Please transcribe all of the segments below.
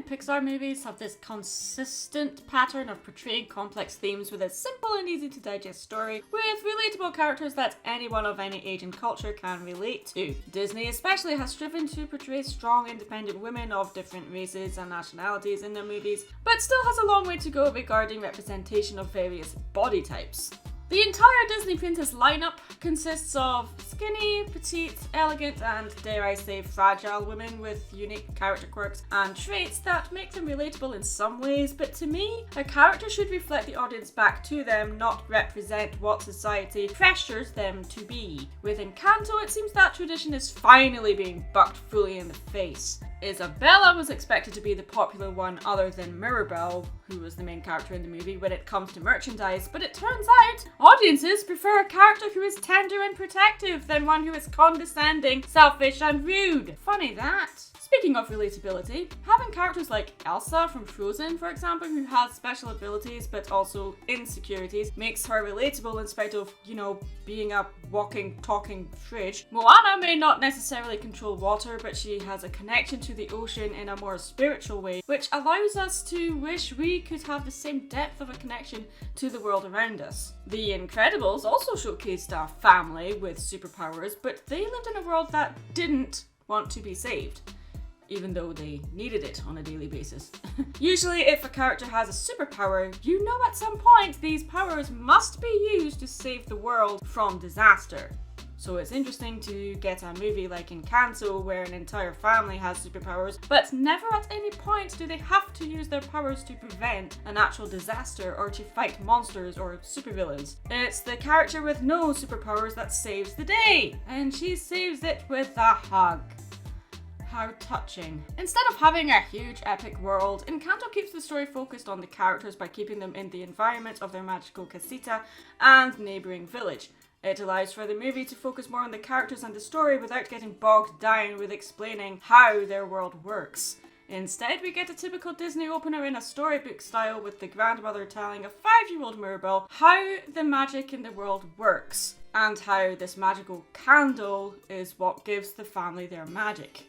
Pixar movies have this consistent pattern of portraying complex themes with a simple and easy to digest story with relatable characters that anyone of any age and culture can relate to. Disney especially has striven to portray strong independent women of different races and nationalities in their movies, but still has a long way to go regarding representation of various body types. The entire Disney Princess lineup consists of skinny, petite, elegant, and dare I say fragile women with unique character quirks and traits that make them relatable in some ways, but to me, a character should reflect the audience back to them, not represent what society pressures them to be. With Encanto, it seems that tradition is finally being bucked fully in the face. Isabella was expected to be the popular one other than Mirabel, who was the main character in the movie, when it comes to merchandise, but it turns out audiences prefer a character who is tender and protective than one who is condescending, selfish and rude. Funny that. Speaking of relatability, having characters like Elsa from Frozen, for example, who has special abilities but also insecurities, makes her relatable in spite of, being a walking, talking fridge. Moana may not necessarily control water, but she has a connection to the ocean in a more spiritual way, which allows us to wish we could have the same depth of a connection to the world around us. The Incredibles also showcased a family with superpowers, but they lived in a world that didn't want to be saved, even though they needed it on a daily basis. Usually if a character has a superpower, you know at some point these powers must be used to save the world from disaster. So it's interesting to get a movie like Encanto where an entire family has superpowers, but never at any point do they have to use their powers to prevent a natural disaster or to fight monsters or supervillains. It's the character with no superpowers that saves the day, and she saves it with a hug. How touching. Instead of having a huge epic world, Encanto keeps the story focused on the characters by keeping them in the environment of their magical casita and neighbouring village. It allows for the movie to focus more on the characters and the story without getting bogged down with explaining how their world works. Instead, we get a typical Disney opener in a storybook style with the grandmother telling a 5-year-old Mirabel how the magic in the world works and how this magical candle is what gives the family their magic.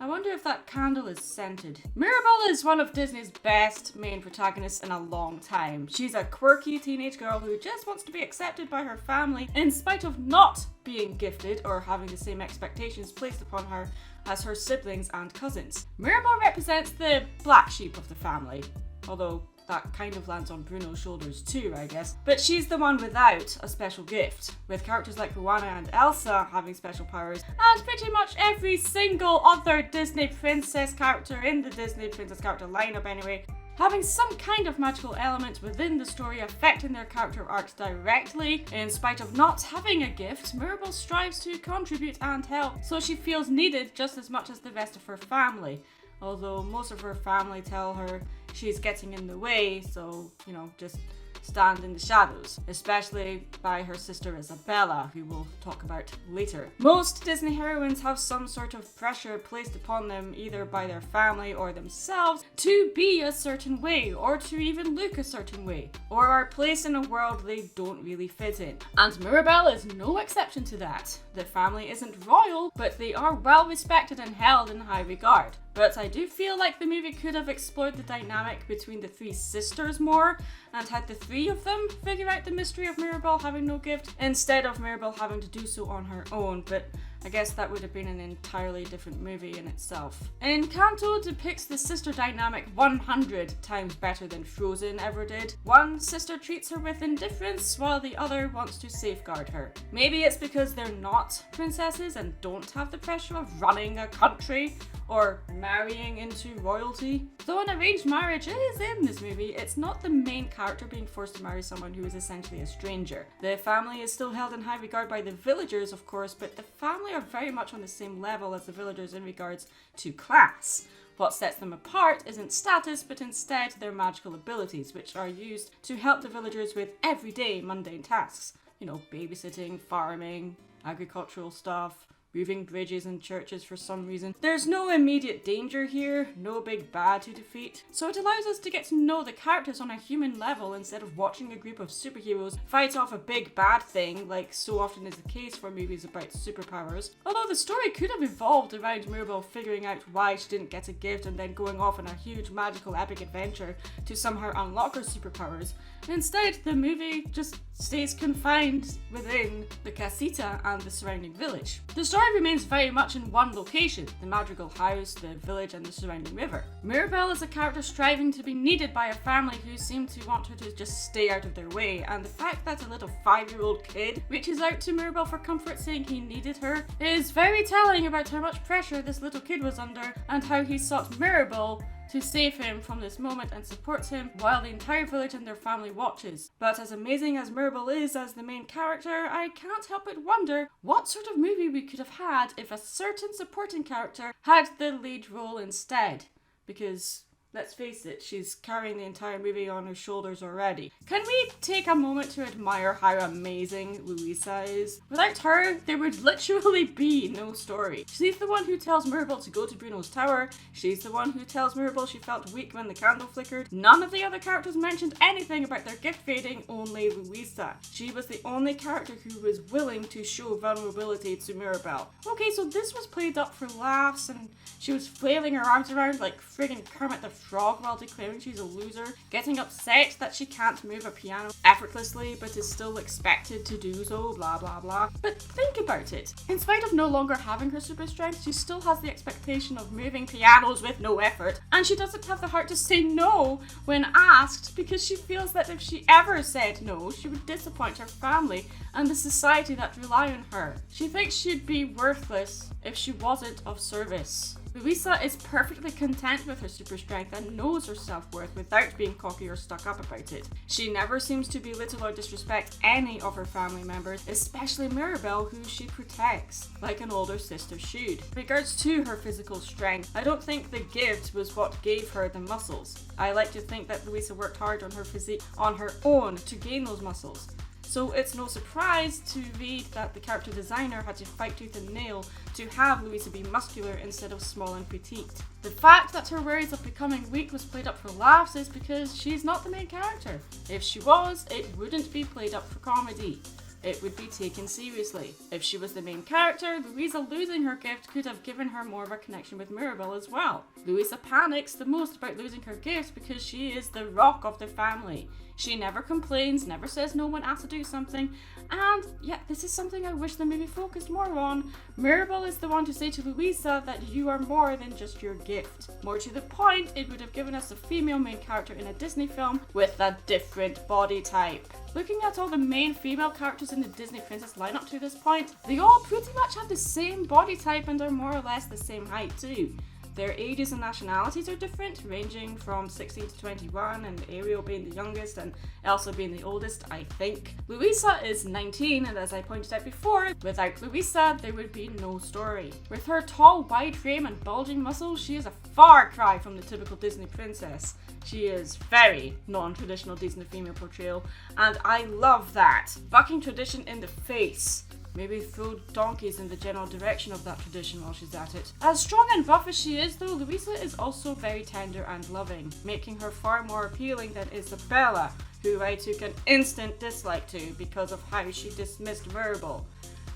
I wonder if that candle is scented. Mirabel is one of Disney's best main protagonists in a long time. She's a quirky teenage girl who just wants to be accepted by her family in spite of not being gifted or having the same expectations placed upon her as her siblings and cousins. Mirabel represents the black sheep of the family, although that kind of lands on Bruno's shoulders too, I guess. But she's the one without a special gift, with characters like Moana and Elsa having special powers, and pretty much every single other Disney princess character in the Disney princess character lineup anyway, having some kind of magical element within the story affecting their character arcs directly. In spite of not having a gift, Mirabel strives to contribute and help, so she feels needed just as much as the rest of her family. Although most of her family tell her she's getting in the way, so, just stand in the shadows, especially by her sister Isabella, who we'll talk about later. Most Disney heroines have some sort of pressure placed upon them either by their family or themselves to be a certain way, or to even look a certain way, or are placed in a world they don't really fit in. And Mirabel is no exception to that. The family isn't royal, but they are well respected and held in high regard. But I do feel like the movie could have explored the dynamic between the 3 sisters more and had the 3 of them figure out the mystery of Mirabel having no gift instead of Mirabel having to do so on her own, but I guess that would have been an entirely different movie in itself. Encanto depicts the sister dynamic 100 times better than Frozen ever did. One sister treats her with indifference while the other wants to safeguard her. Maybe it's because they're not princesses and don't have the pressure of running a country or marrying into royalty. Though an arranged marriage is in this movie, it's not the main character being forced to marry someone who is essentially a stranger. The family is still held in high regard by the villagers, of course, but the family are very much on the same level as the villagers in regards to class. What sets them apart isn't status, but instead their magical abilities, which are used to help the villagers with everyday mundane tasks. Babysitting, farming, agricultural stuff, moving bridges and churches for some reason. There's no immediate danger here, no big bad to defeat, so it allows us to get to know the characters on a human level instead of watching a group of superheroes fight off a big bad thing like so often is the case for movies about superpowers. Although the story could have evolved around Mirabel figuring out why she didn't get a gift and then going off on a huge magical epic adventure to somehow unlock her superpowers. Instead, the movie just stays confined within the casita and the surrounding village. The story remains very much in one location, the Madrigal house, the village and the surrounding river. Mirabel is a character striving to be needed by a family who seem to want her to just stay out of their way, and the fact that a little 5-year-old kid reaches out to Mirabel for comfort saying he needed her is very telling about how much pressure this little kid was under and how he sought Mirabel to save him from this moment and supports him while the entire village and their family watches. But as amazing as Mirabel is as the main character, I can't help but wonder what sort of movie we could have had if a certain supporting character had the lead role instead. Because let's face it, she's carrying the entire movie on her shoulders already. Can we take a moment to admire how amazing Luisa is? Without her, there would literally be no story. She's the one who tells Mirabel to go to Bruno's tower. She's the one who tells Mirabel she felt weak when the candle flickered. None of the other characters mentioned anything about their gift fading, only Luisa. She was the only character who was willing to show vulnerability to Mirabel. Okay, so this was played up for laughs and she was flailing her arms around like friggin' Kermit the Frog while declaring she's a loser, getting upset that she can't move a piano effortlessly but is still expected to do so, blah blah blah. But think about it. In spite of no longer having her super strength, she still has the expectation of moving pianos with no effort, and she doesn't have the heart to say no when asked because she feels that if she ever said no, she would disappoint her family and the society that rely on her. She thinks she'd be worthless if she wasn't of service. Luisa is perfectly content with her super strength and knows her self-worth without being cocky or stuck up about it. She never seems to belittle or disrespect any of her family members, especially Mirabel, who she protects, like an older sister should. In regards to her physical strength, I don't think the gift was what gave her the muscles. I like to think that Luisa worked hard on her physique on her own to gain those muscles. So it's no surprise to read that the character designer had to fight tooth and nail to have Luisa be muscular instead of small and petite. The fact that her worries of becoming weak was played up for laughs is because she's not the main character. If she was, it wouldn't be played up for comedy. It would be taken seriously. If she was the main character, Luisa losing her gift could have given her more of a connection with Mirabel as well. Luisa panics the most about losing her gift because she is the rock of the family. She never complains, never says no when asked to do something, and yeah, this is something I wish the movie focused more on. Mirabel is the one to say to Luisa that you are more than just your gift. More to the point, it would have given us a female main character in a Disney film with a different body type. Looking at all the main female characters in the Disney princess lineup to this point, they all pretty much have the same body type and are more or less the same height too. Their ages and nationalities are different, ranging from 16 to 21, and Ariel being the youngest and Elsa being the oldest, I think. Luisa is 19, and as I pointed out before, without Luisa, there would be no story. With her tall, wide frame and bulging muscles, she is a far cry from the typical Disney princess. She is very non-traditional Disney female portrayal, and I love that. Fucking tradition in the face. Maybe throw donkeys in the general direction of that tradition while she's at it. As strong and buff as she is though, Luisa is also very tender and loving, making her far more appealing than Isabella, who I took an instant dislike to because of how she dismissed Mirabel.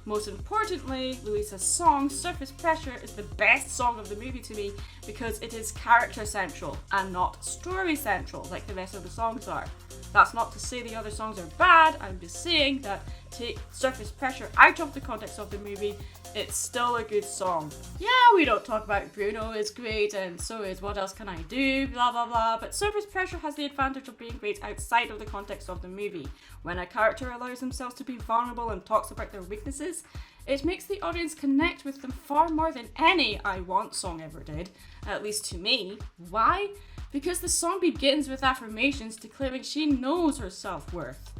Most importantly, Luisa's song, Surface Pressure, is the best song of the movie to me because it is character central and not story central like the rest of the songs are. That's not to say the other songs are bad, I'm just saying that take Surface Pressure out of the context of the movie, it's still a good song. Yeah, we don't talk about Bruno is great and so is What Else Can I Do, blah blah blah, but Surface Pressure has the advantage of being great outside of the context of the movie. When a character allows themselves to be vulnerable and talks about their weaknesses, it makes the audience connect with them far more than any I Want song ever did, at least to me. Why? Because the song begins with affirmations declaring she knows her self-worth.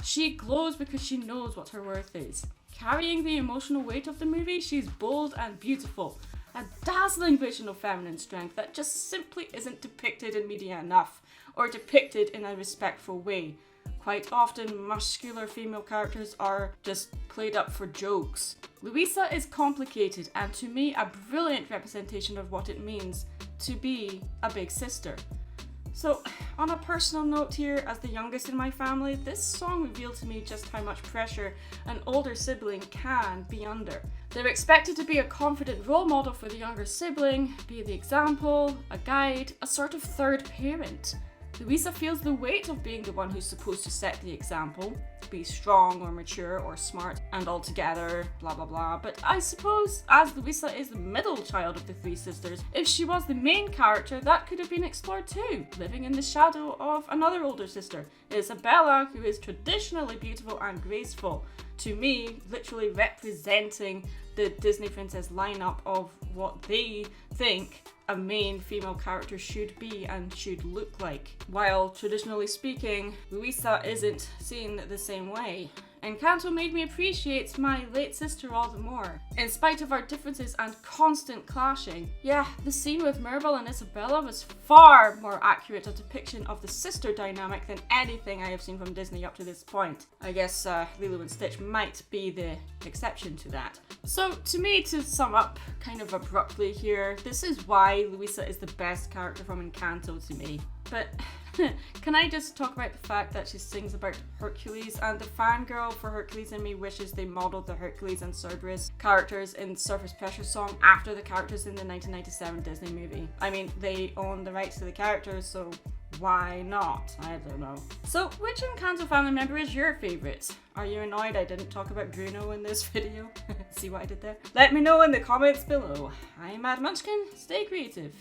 She glows because she knows what her worth is. Carrying the emotional weight of the movie, she's bold and beautiful. A dazzling vision of feminine strength that just simply isn't depicted in media enough, or depicted in a respectful way. Quite often, muscular female characters are just played up for jokes. Luisa is complicated and to me a brilliant representation of what it means to be a big sister. So, on a personal note here, as the youngest in my family, this song revealed to me just how much pressure an older sibling can be under. They're expected to be a confident role model for the younger sibling, be the example, a guide, a sort of third parent. Luisa feels the weight of being the one who's supposed to set the example, be strong or mature or smart and all together, blah blah blah. But I suppose, as Luisa is the middle child of the three sisters, if she was the main character, that could have been explored too, living in the shadow of another older sister, Isabella, who is traditionally beautiful and graceful. To me, literally representing the Disney princess lineup of what they think a main female character should be and should look like. While traditionally speaking, Luisa isn't seen the same way. Encanto made me appreciate my late sister all the more. In spite of our differences and constant clashing, yeah, the scene with Mirabel and Isabella was far more accurate a depiction of the sister dynamic than anything I have seen from Disney up to this point. I guess Lilo and Stitch might be the exception to that. So to me, to sum up kind of abruptly here, this is why Luisa is the best character from Encanto to me. But can I just talk about the fact that she sings about Hercules, and the fangirl for Hercules in me wishes they modelled the Hercules and Cerberus characters in Surface Pressure song after the characters in the 1997 Disney movie. I mean, they own the rights to the characters, so why not? I don't know. So, which Encanto family member is your favourite? Are you annoyed I didn't talk about Bruno in this video? See what I did there? Let me know in the comments below. I'm Mad Munchkin, stay creative.